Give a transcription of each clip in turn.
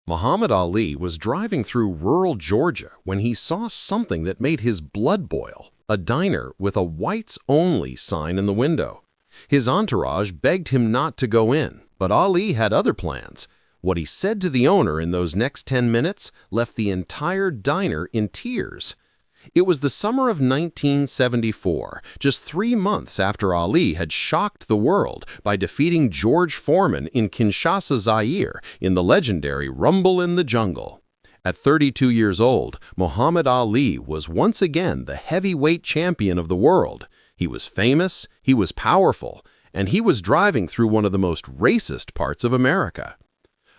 Muhammad Ali was driving through rural Georgia when he saw something that made his blood boil, a diner with a whites-only sign in the window. His entourage begged him not to go in, but Ali had other plans. What he said to the owner in those next 10 minutes left the entire diner in tears. It was the summer of 1974, just 3 months after Ali had shocked the world by defeating George Foreman in Kinshasa, Zaire, in the legendary Rumble in the Jungle. At 32 years old, Muhammad Ali was once again the heavyweight champion of the world. He was famous, he was powerful, and he was driving through one of the most racist parts of America.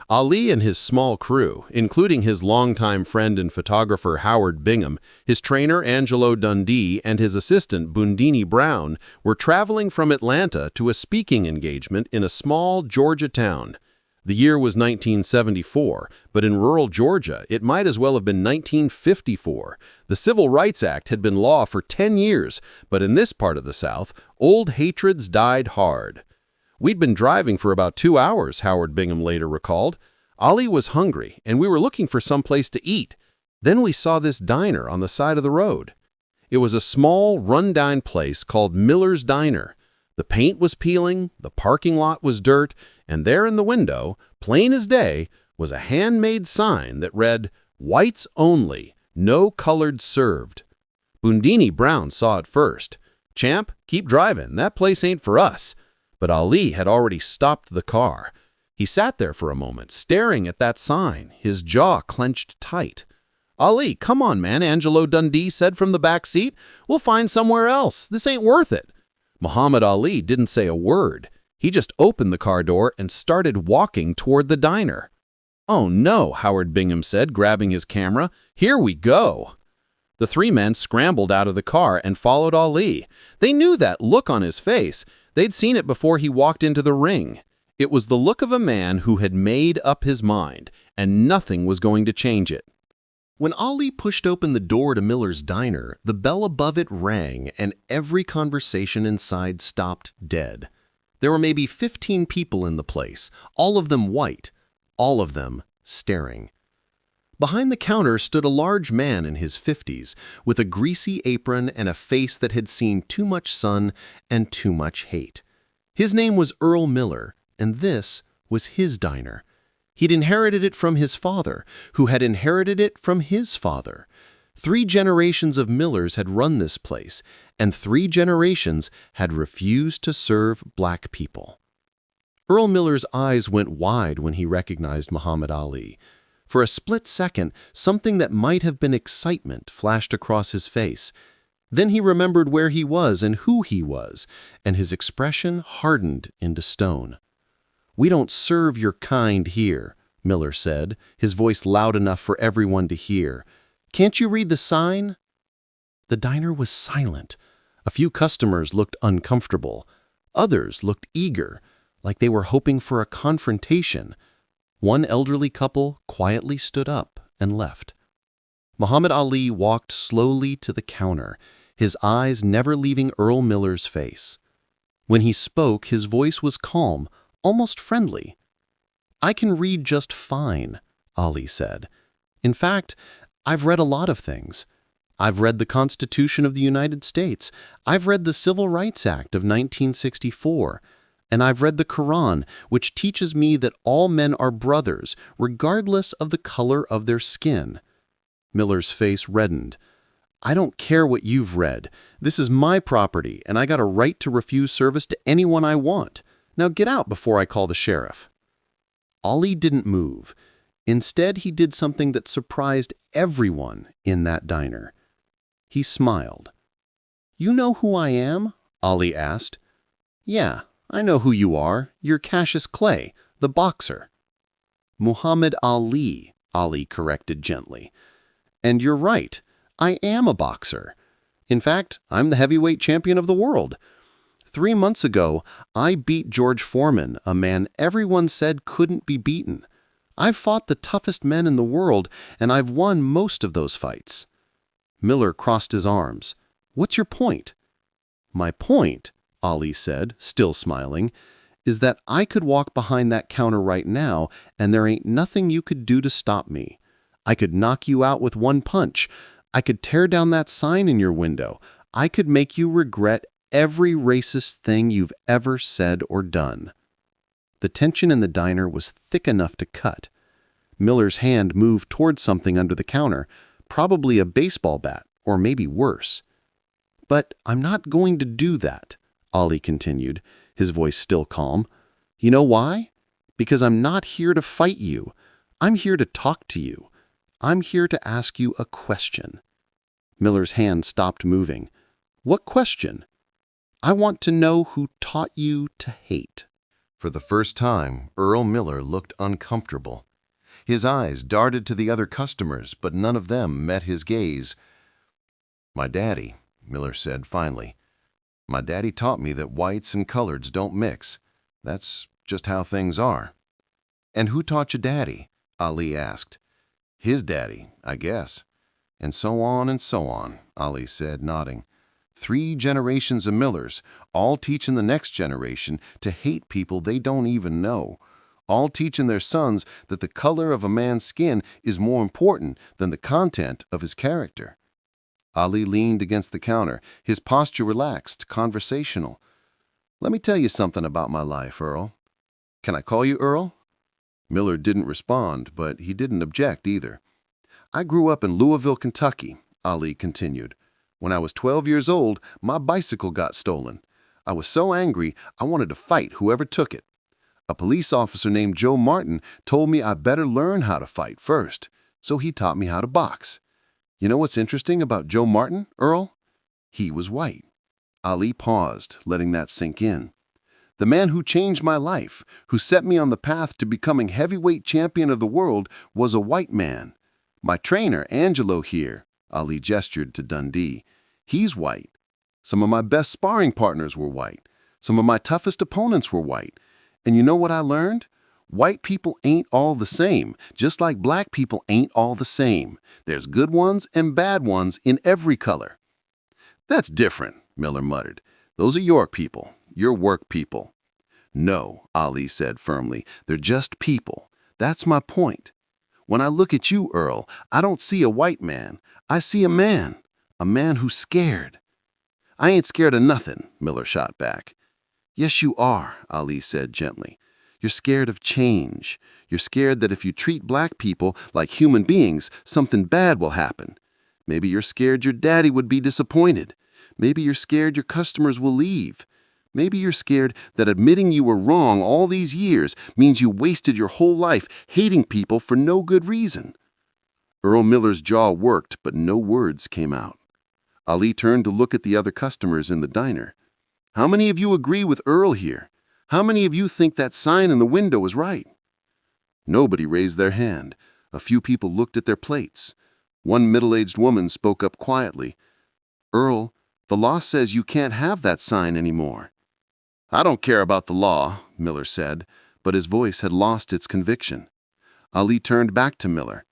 Ali and his small crew, including his longtime friend and photographer Howard Bingham, his trainer Angelo Dundee, and his assistant Bundini Brown, were traveling from Atlanta to a speaking engagement in a small Georgia town. The year was 1974, but in rural Georgia, it might as well have been 1954. The Civil Rights Act had been law for 10 years, but in this part of the South, old hatreds died hard. We'd been driving for about 2 hours, Howard Bingham later recalled. Ali was hungry, and we were looking for some place to eat. Then we saw this diner on the side of the road. It was a small, run-down place called Miller's Diner. The paint was peeling, the parking lot was dirt, and there in the window, plain as day, was a handmade sign that read, "Whites only, no colored served." Bundini Brown saw it first. "Champ, keep driving, that place ain't for us." But Ali had already stopped the car. He sat there for a moment, staring at that sign, his jaw clenched tight. "Ali, come on, man," Angelo Dundee said from the back seat. "We'll find somewhere else. This ain't worth it." Muhammad Ali didn't say a word. He just opened the car door and started walking toward the diner. "Oh no," Howard Bingham said, grabbing his camera. "Here we go." The three men scrambled out of the car and followed Ali. They knew that look on his face. They'd seen it before he walked into the ring. It was the look of a man who had made up his mind, and nothing was going to change it. When Ali pushed open the door to Miller's Diner, the bell above it rang, and every conversation inside stopped dead. There were maybe 15 people in the place, all of them white, all of them staring. Behind the counter stood a large man in his 50s, with a greasy apron and a face that had seen too much sun and too much hate. His name was Earl Miller, and this was his diner. He'd inherited it from his father, who had inherited it from his father. 3 generations of Millers had run this place, and 3 generations had refused to serve black people. Earl Miller's eyes went wide when he recognized Muhammad Ali. For a split second, something that might have been excitement flashed across his face. Then he remembered where he was and who he was, and his expression hardened into stone. "We don't serve your kind here," Miller said, his voice loud enough for everyone to hear. "Can't you read the sign?" The diner was silent. A few customers looked uncomfortable. Others looked eager, like they were hoping for a confrontation. One elderly couple quietly stood up and left. Muhammad Ali walked slowly to the counter, his eyes never leaving Earl Miller's face. When he spoke, his voice was calm, almost friendly. "I can read just fine," Ali said. "In fact, I've read a lot of things. I've read the Constitution of the United States. I've read the Civil Rights Act of 1964. And I've read the Quran, which teaches me that all men are brothers, regardless of the color of their skin." Miller's face reddened. "I don't care what you've read. This is my property, and I got a right to refuse service to anyone I want. Now get out before I call the sheriff." Ali didn't move. Instead, he did something that surprised everyone in that diner. He smiled. "You know who I am?" Ali asked. "Yeah, I know who you are. You're Cassius Clay, the boxer." "Muhammad Ali," Ali corrected gently. "And you're right. I am a boxer. In fact, I'm the heavyweight champion of the world. 3 months ago, I beat George Foreman, a man everyone said couldn't be beaten. I've fought the toughest men in the world, and I've won most of those fights." Miller crossed his arms. "What's your point?" "My point," Ali said, still smiling, is that I could walk behind that counter right now and there ain't nothing you could do to stop me. I could knock you out with one punch. I could tear down that sign in your window. I could make you regret every racist thing you've ever said or done." The tension in the diner was thick enough to cut. Miller's hand moved towards something under the counter, probably a baseball bat, or maybe worse. "But I'm not going to do that," Ollie continued, his voice still calm. "You know why? Because I'm not here to fight you. I'm here to talk to you. I'm here to ask you a question." Miller's hand stopped moving. "What question?" "I want to know who taught you to hate." For the first time, Earl Miller looked uncomfortable. His eyes darted to the other customers, but none of them met his gaze. "My daddy," Miller said finally. "My daddy taught me that whites and coloreds don't mix. That's just how things are." "And who taught your daddy?" Ali asked. "His daddy, I guess." "And so on, Ali said, nodding. 3 generations of Millers, all teaching the next generation to hate people they don't even know. All teaching their sons that the color of a man's skin is more important than the content of his character." Ali leaned against the counter, his posture relaxed, conversational. "Let me tell you something about my life, Earl." "Can I call you Earl?" Miller didn't respond, but he didn't object either. "I grew up in Louisville, Kentucky," Ali continued. "When I was 12 years old, my bicycle got stolen. I was so angry, I wanted to fight whoever took it. A police officer named Joe Martin told me I better learn how to fight first, so he taught me how to box. You know what's interesting about Joe Martin, Earl? He was white." Ali paused, letting that sink in. "The man who changed my life, who set me on the path to becoming heavyweight champion of the world, was a white man. My trainer, Angelo here," Ali gestured to Dundee, "he's white. Some of my best sparring partners were white. Some of my toughest opponents were white. And you know what I learned? White people ain't all the same, just like black people ain't all the same. There's good ones and bad ones in every color." "That's different," Miller muttered. "Those are your people, your work people." "No," Ali said firmly, "they're just people. That's my point. When I look at you, Earl, I don't see a white man. I see a man who's scared." "I ain't scared of nothing," Miller shot back. "Yes, you are," Ali said gently. "You're scared of change. You're scared that if you treat black people like human beings, something bad will happen. Maybe you're scared your daddy would be disappointed. Maybe you're scared your customers will leave. Maybe you're scared that admitting you were wrong all these years means you wasted your whole life hating people for no good reason." Earl Miller's jaw worked, but no words came out. Ali turned to look at the other customers in the diner. "How many of you agree with Earl here? How many of you think that sign in the window is right?" Nobody raised their hand. A few people looked at their plates. One middle-aged woman spoke up quietly. "Earl, the law says you can't have that sign anymore." "I don't care about the law," Miller said, but his voice had lost its conviction. Ali turned back to Miller.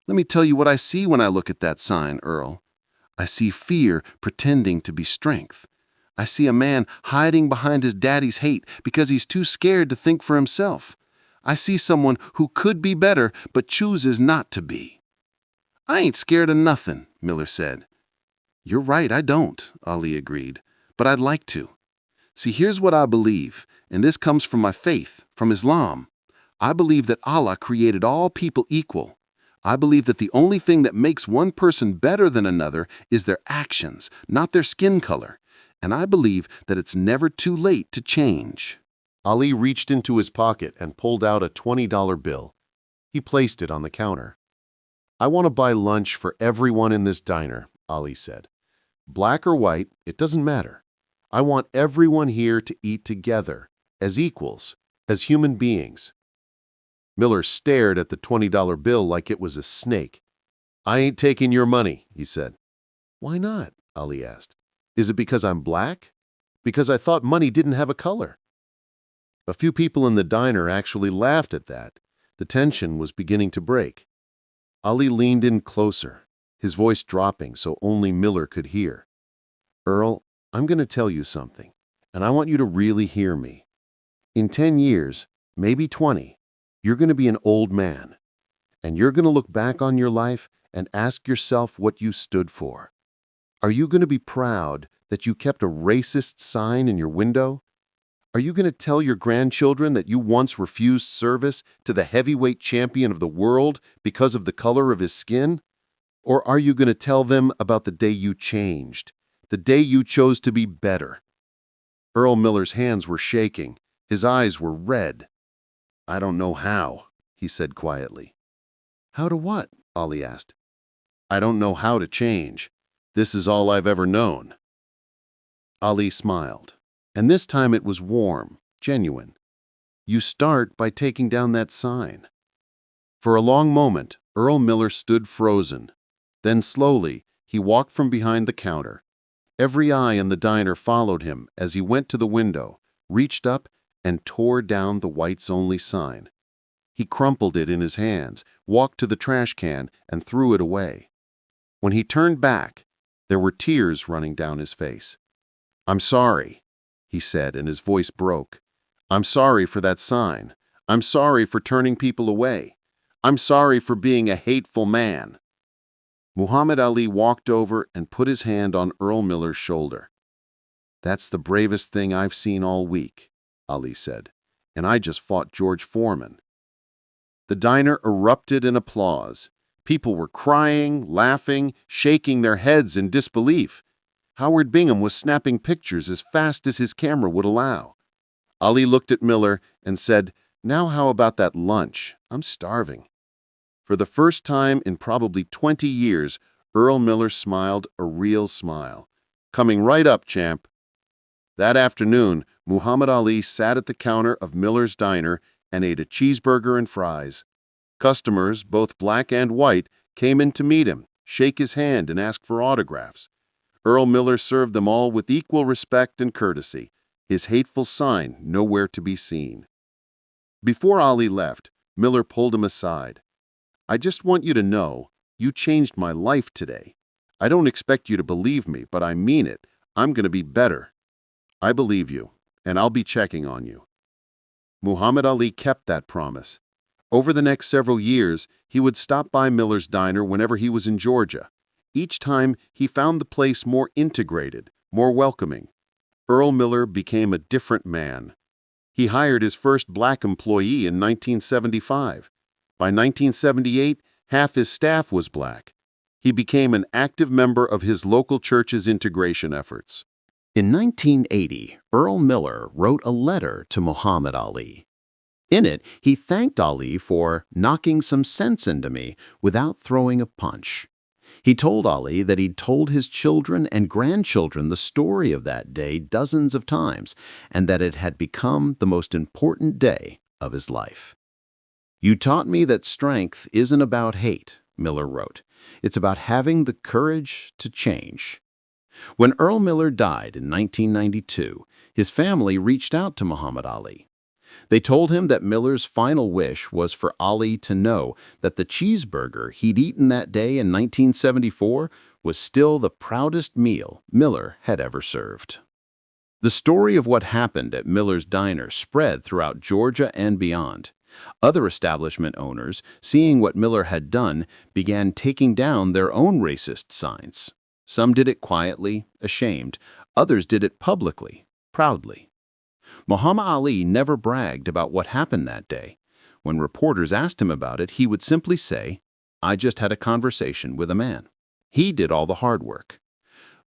"Let me tell you what I see when I look at that sign, Earl. I see fear pretending to be strength. I see a man hiding behind his daddy's hate because he's too scared to think for himself. I see someone who could be better but chooses not to be." "I ain't scared of nothing," Miller said. "You're right, I don't," Ali agreed, "but I'd like to. See, here's what I believe, and this comes from my faith, from Islam. I believe that Allah created all people equal. I believe that the only thing that makes one person better than another is their actions, not their skin color. And I believe that it's never too late to change." Ali reached into his pocket and pulled out a $20 bill. He placed it on the counter. "I want to buy lunch for everyone in this diner," Ali said. "Black or white, it doesn't matter. I want everyone here to eat together, as equals, as human beings." Miller stared at the $20 bill like it was a snake. "I ain't taking your money," he said. "Why not?" Ali asked. "Is it because I'm black? Because I thought money didn't have a color." A few people in the diner actually laughed at that. The tension was beginning to break. Ali leaned in closer, his voice dropping so only Miller could hear. "Earl, I'm going to tell you something, and I want you to really hear me. In 10 years, maybe 20, you're going to be an old man, and you're going to look back on your life and ask yourself what you stood for. Are you going to be proud that you kept a racist sign in your window? Are you going to tell your grandchildren that you once refused service to the heavyweight champion of the world because of the color of his skin? Or are you going to tell them about the day you changed, the day you chose to be better? Earl Miller's hands were shaking. His eyes were red. "I don't know how," he said quietly. "How to what?" Ollie asked. "I don't know how to change. This is all I've ever known." Ali smiled, and this time it was warm, genuine. "You start by taking down that sign." For a long moment, Earl Miller stood frozen. Then slowly, he walked from behind the counter. Every eye in the diner followed him as he went to the window, reached up, and tore down the whites-only sign. He crumpled it in his hands, walked to the trash can, and threw it away. When he turned back, there were tears running down his face. "I'm sorry," he said, and his voice broke. "I'm sorry for that sign. I'm sorry for turning people away. I'm sorry for being a hateful man." Muhammad Ali walked over and put his hand on Earl Miller's shoulder. "That's the bravest thing I've seen all week," Ali said, "and I just fought George Foreman." The diner erupted in applause. People were crying, laughing, shaking their heads in disbelief. Howard Bingham was snapping pictures as fast as his camera would allow. Ali looked at Miller and said, "Now how about that lunch? I'm starving." For the first time in probably 20 years, Earl Miller smiled a real smile. "Coming right up, champ." That afternoon, Muhammad Ali sat at the counter of Miller's Diner and ate a cheeseburger and fries. Customers, both black and white, came in to meet him, shake his hand, and ask for autographs. Earl Miller served them all with equal respect and courtesy, his hateful sign nowhere to be seen. Before Ali left, Miller pulled him aside. "I just want you to know, you changed my life today. I don't expect you to believe me, but I mean it. I'm going to be better." "I believe you, and I'll be checking on you." Muhammad Ali kept that promise. Over the next several years, he would stop by Miller's Diner whenever he was in Georgia. Each time, he found the place more integrated, more welcoming. Earl Miller became a different man. He hired his first black employee in 1975. By 1978, half his staff was black. He became an active member of his local church's integration efforts. In 1980, Earl Miller wrote a letter to Muhammad Ali. In it, he thanked Ali for knocking some sense into me without throwing a punch. He told Ali that he'd told his children and grandchildren the story of that day dozens of times, and that it had become the most important day of his life. "You taught me that strength isn't about hate," Miller wrote. "It's about having the courage to change." When Earl Miller died in 1992, his family reached out to Muhammad Ali. They told him that Miller's final wish was for Ali to know that the cheeseburger he'd eaten that day in 1974 was still the proudest meal Miller had ever served. The story of what happened at Miller's Diner spread throughout Georgia and beyond. Other establishment owners, seeing what Miller had done, began taking down their own racist signs. Some did it quietly, ashamed. Others did it publicly, proudly. Muhammad Ali never bragged about what happened that day. When reporters asked him about it, he would simply say, "I just had a conversation with a man. He did all the hard work."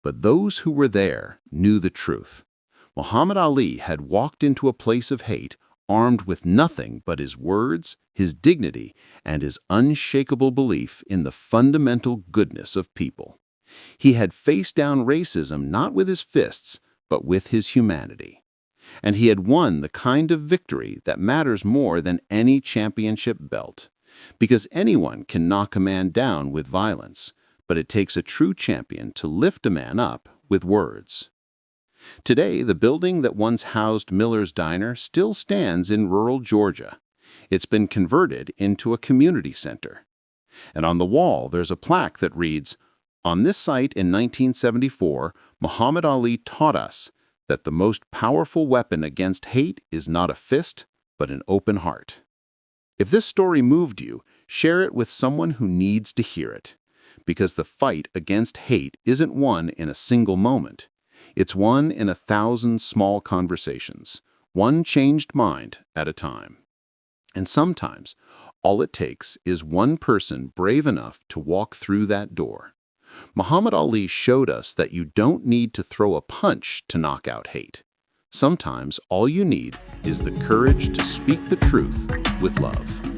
But those who were there knew the truth. Muhammad Ali had walked into a place of hate, armed with nothing but his words, his dignity, and his unshakable belief in the fundamental goodness of people. He had faced down racism not with his fists, but with his humanity. And he had won the kind of victory that matters more than any championship belt. Because anyone can knock a man down with violence, but it takes a true champion to lift a man up with words. Today, the building that once housed Miller's Diner still stands in rural Georgia. It's been converted into a community center. And on the wall, there's a plaque that reads, "On this site in 1974, Muhammad Ali taught us that the most powerful weapon against hate is not a fist, but an open heart. If this story moved you, share it with someone who needs to hear it. Because the fight against hate isn't won in a single moment. It's won in 1,000 small conversations, one changed mind at a time. And sometimes, all it takes is one person brave enough to walk through that door. Muhammad Ali showed us that you don't need to throw a punch to knock out hate. Sometimes all you need is the courage to speak the truth with love.